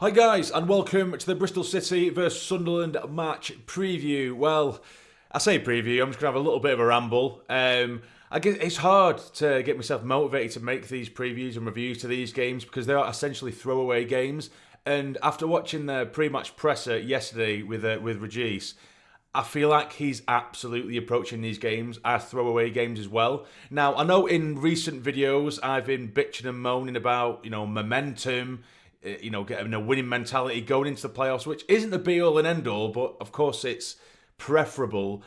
Hi guys, and welcome to the Bristol City vs Sunderland match preview. Well, I say preview, I'm just going to have a little bit of a ramble. I guess it's hard to get myself motivated to make these previews and reviews to these games because they are essentially throwaway games. And after watching the pre-match presser yesterday with Rodgers, I feel like he's absolutely approaching these games as throwaway games as well. Now, I know in recent videos I've been bitching and moaning about, momentum, getting a winning mentality going into the playoffs, which isn't the be-all and end-all, but of course it's preferable.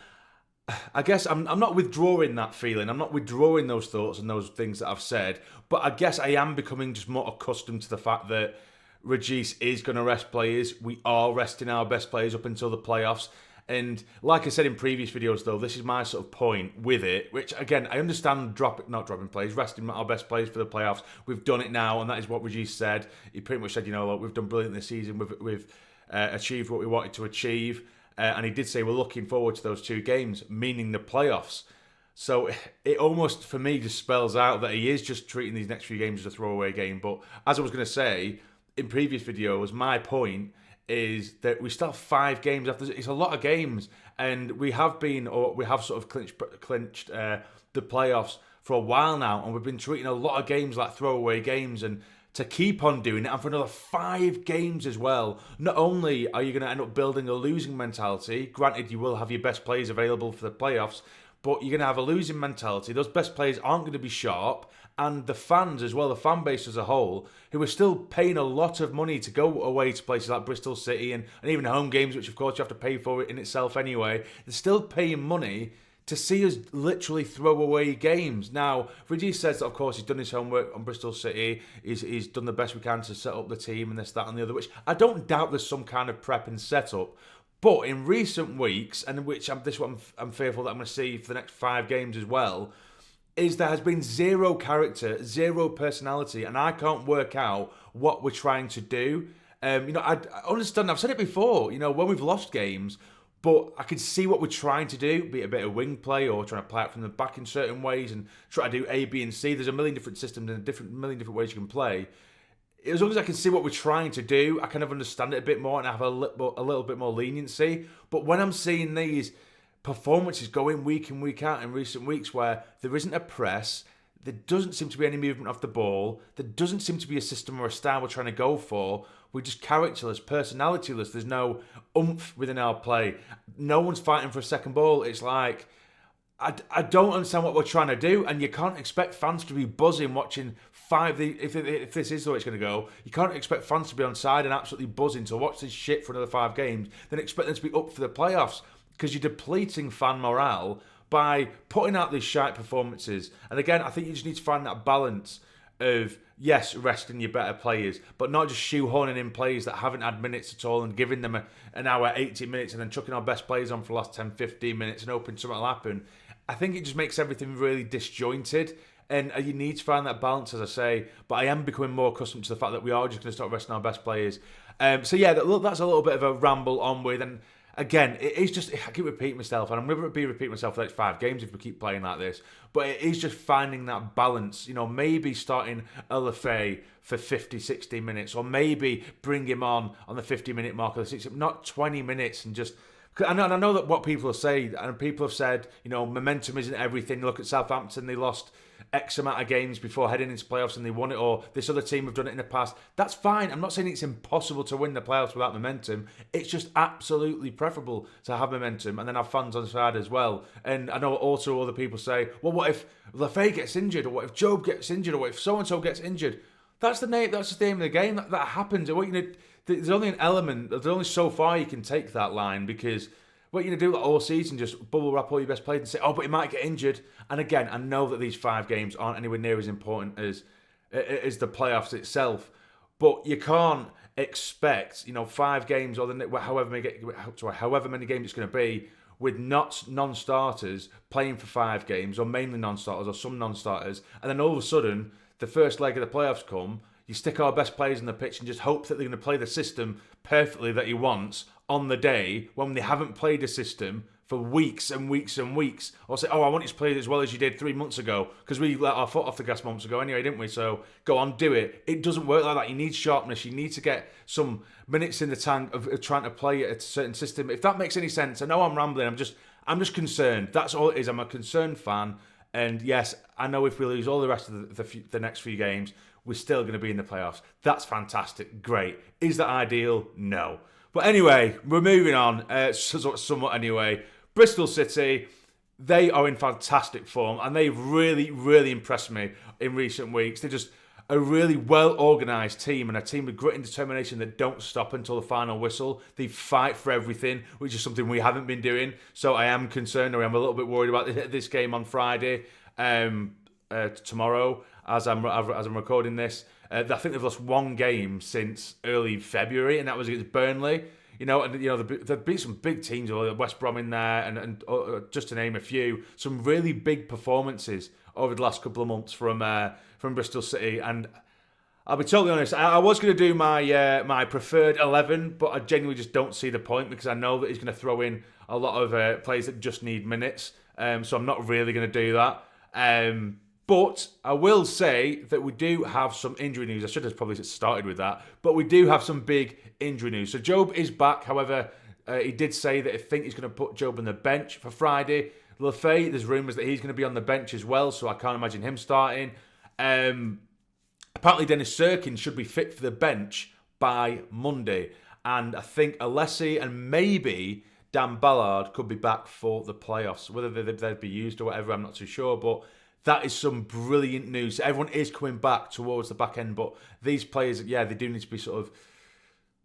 I guess I'm not withdrawing that feeling. I'm not withdrawing those thoughts and those things that I've said, but I guess I am becoming just more accustomed to the fact that Rodgers is going to rest players. We are resting our best players up until the playoffs. And like I said in previous videos, though, this is my sort of point with it, which, again, I understand not dropping players, resting our best players for the playoffs. We've done it now, and that is what Rodgers said. He pretty much said, look, we've done brilliant this season. We've achieved what we wanted to achieve. And he did say we're looking forward to those two games, meaning the playoffs. So it almost, for me, just spells out that he is just treating these next few games as a throwaway game. But as I was going to say in previous videos, my point is that we still have 5 games after. It's a lot of games, and we have sort of clinched the playoffs for a while now, and we've been treating a lot of games like throwaway games, and to keep on doing it, and for another 5 games as well, not only are you going to end up building a losing mentality, granted you will have your best players available for the playoffs, but you're going to have a losing mentality. Those best players aren't going to be sharp, and the fans as well, the fan base as a whole, who are still paying a lot of money to go away to places like Bristol City and even home games, which of course you have to pay for it in itself anyway. They're still paying money to see us literally throw away games. Now, Rodgers says that, of course, he's done his homework on Bristol City. He's done the best we can to set up the team and this, that, and the other, which I don't doubt there's some kind of prep and setup. But in recent weeks, and which I'm fearful that I'm going to see for the next 5 games as well, is there has been zero character, zero personality, and I can't work out what we're trying to do. I understand, I've said it before, when we've lost games, but I can see what we're trying to do, be it a bit of wing play or trying to play out from the back in certain ways and try to do A, B, and C. There's a million different systems and a million different ways you can play. As long as I can see what we're trying to do, I kind of understand it a bit more and have a little bit more leniency. But when I'm seeing these performances go in week in, week out in recent weeks where there isn't a press, there doesn't seem to be any movement off the ball, there doesn't seem to be a system or a style we're trying to go for, we're just characterless, personalityless, there's no oomph within our play, no one's fighting for a second ball. It's like, I don't understand what we're trying to do, and you can't expect fans to be buzzing watching if this is the way it's going to go, you can't expect fans to be on side and absolutely buzzing to watch this shit for another 5 games, then expect them to be up for the playoffs, because you're depleting fan morale by putting out these shite performances. And again, I think you just need to find that balance of, yes, resting your better players, but not just shoehorning in players that haven't had minutes at all and giving them an hour, 80 minutes, and then chucking our best players on for the last 10, 15 minutes and hoping something will happen. I think it just makes everything really disjointed. And you need to find that balance, as I say. But I am becoming more accustomed to the fact that we are just going to start resting our best players. That's a little bit of a ramble on with. And again, it is just, I keep repeating myself, and I'm going to be repeating myself for the next 5 games if we keep playing like this. But it is just finding that balance. Maybe starting LFA for 50, 60 minutes, or maybe bring him on the 50-minute mark of the 60, not 20 minutes, and just. And I know that what people have said, and people have said, momentum isn't everything. Look at Southampton, they lost X amount of games before heading into playoffs and they won it, or this other team have done it in the past. That's fine. I'm not saying it's impossible to win the playoffs without momentum. It's just absolutely preferable to have momentum and then have fans on the side as well. And I know also other people say, well, what if Lafay gets injured, or what if Job gets injured, or what if so-and-so gets injured? That's the name. That's the name of the game. That happens. There's only an element. There's only so far you can take that line, because what you're going to do all season, just bubble wrap all your best players and say, oh, but he might get injured. And again, I know that these 5 games aren't anywhere near as important as the playoffs itself, but you can't expect 5 games or however many games it's going to be with non-starters playing for 5 games, or mainly non-starters or some non-starters, and then all of a sudden the first leg of the playoffs come. You stick our best players on the pitch and just hope that they're going to play the system perfectly that he wants on the day when they haven't played a system for weeks and weeks and weeks, or say, oh, I want you to play as well as you did 3 months ago, because we let our foot off the gas months ago anyway, didn't we? So go on, do it. It doesn't work like that. You need sharpness. You need to get some minutes in the tank of trying to play a certain system. If that makes any sense, I know I'm rambling. I'm just concerned. That's all it is. I'm a concerned fan. And yes, I know if we lose all the rest of the next few games, we're still going to be in the playoffs. That's fantastic. Great. Is that ideal? No. But anyway, we're moving on. Somewhat anyway. Bristol City, they are in fantastic form, and they've really, really impressed me in recent weeks. They're just a really well-organised team, and a team with grit and determination that don't stop until the final whistle. They fight for everything, which is something we haven't been doing. So I am concerned, or I'm a little bit worried about this game on Friday, tomorrow, as I'm recording this. I think they've lost one game since early February, and that was against Burnley. They've beat some big teams, West Brom in there, and just to name a few, some really big performances over the last couple of months from Bristol City. And I'll be totally honest, I was going to do my preferred 11, but I genuinely just don't see the point, because I know that he's going to throw in a lot of players that just need minutes. So I'm not really going to do that. But I will say that we do have some injury news. I should have probably started with that. But we do have some big injury news. So Job is back. However, he did say that I think he's going to put Job on the bench for Friday. Lafay, there's rumours that he's going to be on the bench as well. So I can't imagine him starting. Apparently Dennis Serkin should be fit for the bench by Monday. And I think Alessi and maybe Dan Ballard could be back for the playoffs. Whether they'd be used or whatever, I'm not too sure. But that is some brilliant news. Everyone is coming back towards the back end, but these players, yeah, they do need to be sort of...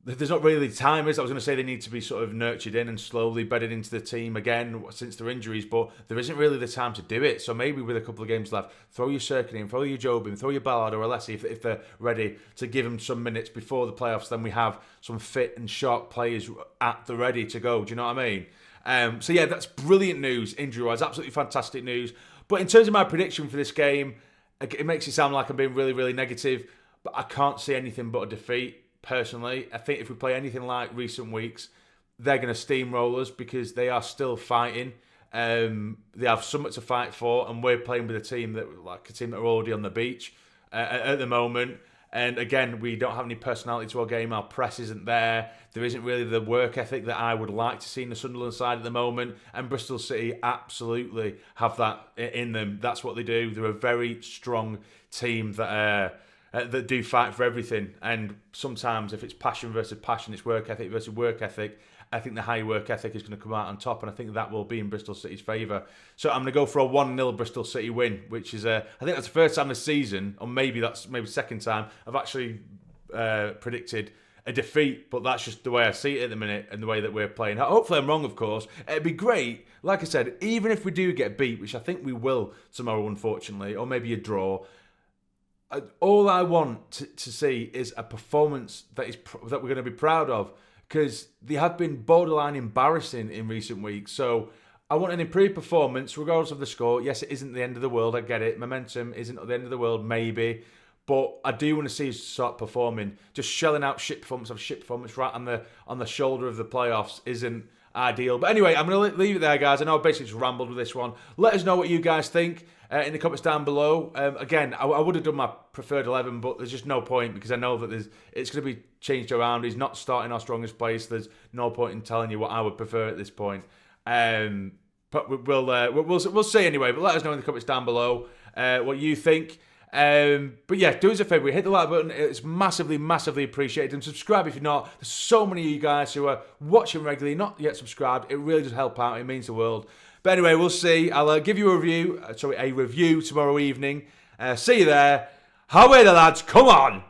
There's not really time, is I was going to say they need to be sort of nurtured in and slowly bedded into the team again since their injuries, but there isn't really the time to do it. So maybe with a couple of games left, throw your Serkin in, throw your Job in, throw your Ballard or Alessi if they're ready to give them some minutes before the playoffs. Then we have some fit and sharp players at the ready to go. Do you know what I mean? So yeah, that's brilliant news injury-wise. Absolutely fantastic news. But in terms of my prediction for this game, it makes it sound like I'm being really, really negative, but I can't see anything but a defeat, personally. I think if we play anything like recent weeks, they're going to steamroll us because they are still fighting. They have something to fight for, and we're playing with a team that are already on the beach at the moment. And again, we don't have any personality to our game. Our press isn't there. There isn't really the work ethic that I would like to see in the Sunderland side at the moment. And Bristol City absolutely have that in them. That's what they do. They're a very strong team that do fight for everything. And sometimes if it's passion versus passion, it's work ethic versus work ethic. I think the high work ethic is going to come out on top, and I think that will be in Bristol City's favour. So I'm going to go for a 1-0 Bristol City win, which is I think that's the first time this season, or maybe second time, I've actually predicted a defeat, but that's just the way I see it at the minute and the way that we're playing. Hopefully I'm wrong, of course. It'd be great, like I said, even if we do get beat, which I think we will tomorrow, unfortunately, or maybe a draw. All I want to see is a performance that we're going to be proud of, because they have been borderline embarrassing in recent weeks. So I want an improved performance, regardless of the score. Yes, it isn't the end of the world, I get it. Momentum isn't the end of the world, maybe. But I do want to see us start performing. Just shelling out shit performance right on the shoulder of the playoffs isn't ideal. But anyway, I'm going to leave it there, guys. I know I basically just rambled with this one. Let us know what you guys think in the comments down below. Again, I would have done my preferred 11, but there's just no point, because I know that it's going to be changed around. He's not starting our strongest place. There's no point in telling you what I would prefer at this point. But we'll see anyway. But let us know in the comments down below what you think. But yeah, do us a favour, hit the like button. It's massively, massively appreciated. And subscribe if you're not. There's so many of you guys who are watching regularly, not yet subscribed. It really does help out. It means the world. But anyway, we'll see. I'll give you a review tomorrow evening. See you there. How are the lads? Come on!